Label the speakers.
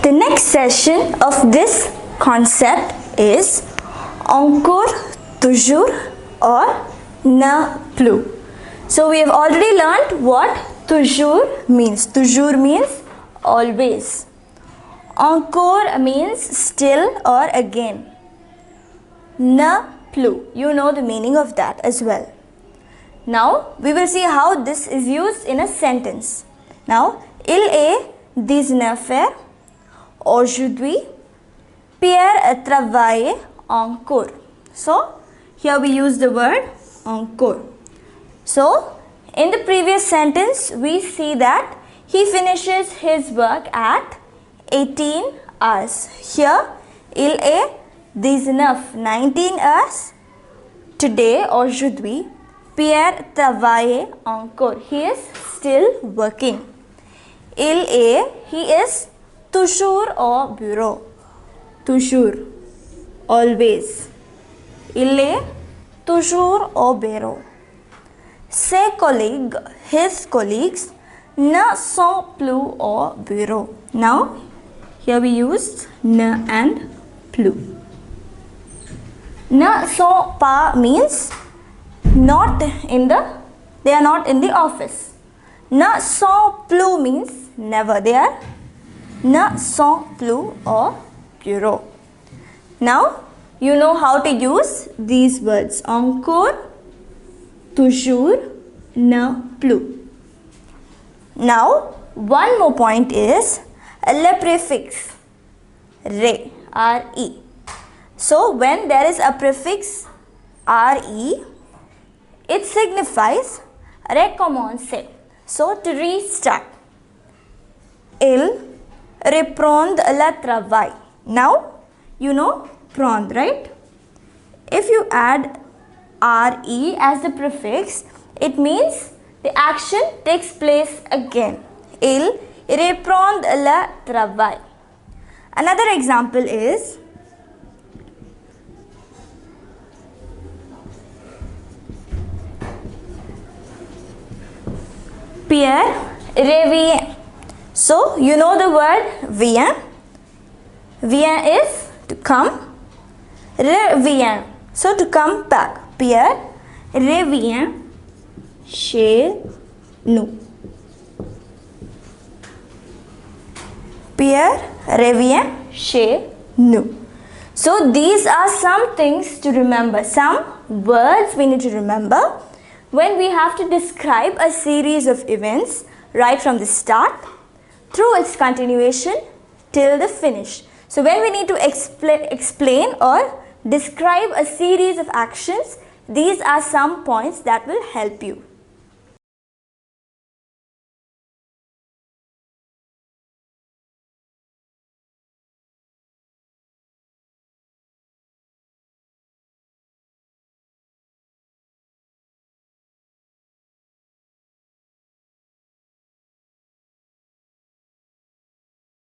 Speaker 1: The next session of this concept is encore, toujours or ne plus. So we have already learnt what toujours means. Toujours means always. Encore means still or again. Ne plus, you know the meaning of that as well. Now we will see how this is used in a sentence. Now, il est 19h. Aujourd'hui, Pierre travaille encore. So, here we use the word encore. So, in the previous sentence, we see that he finishes his work at 18 hours. Here, il est 19 hours. Today, aujourd'hui, Pierre travaille encore. He is still working. Il est, he is toujours au bureau. Toujours, always. Il est toujours au bureau. Ses collègues, his colleagues, ne sont plus au bureau. Now, here we use ne and plus. Ne sont pas means not in the, they are not in the office. Ne sont plus means never. They are ne sont plus au bureau. Now, you know how to use these words. Encore, toujours, ne plus. Now, one more point is le prefix re, re. So, when there is a prefix re, it signifies recommencer. So, to restart. Il reprend le travail. Now, you know prendre, right? If you add re as the prefix, it means the action takes place again. Il reprend le travail. Another example is Pierre revient. So, you know the word vient. Vient is to come. Revient. So, to come back. Pierre revient chez nous. Pierre revient chez nous. So, these are some things to remember. Some words we need to remember when we have to describe a series of events right from the start through its continuation till the finish. So when we need to explain or describe a series of actions, these are some points that will help you.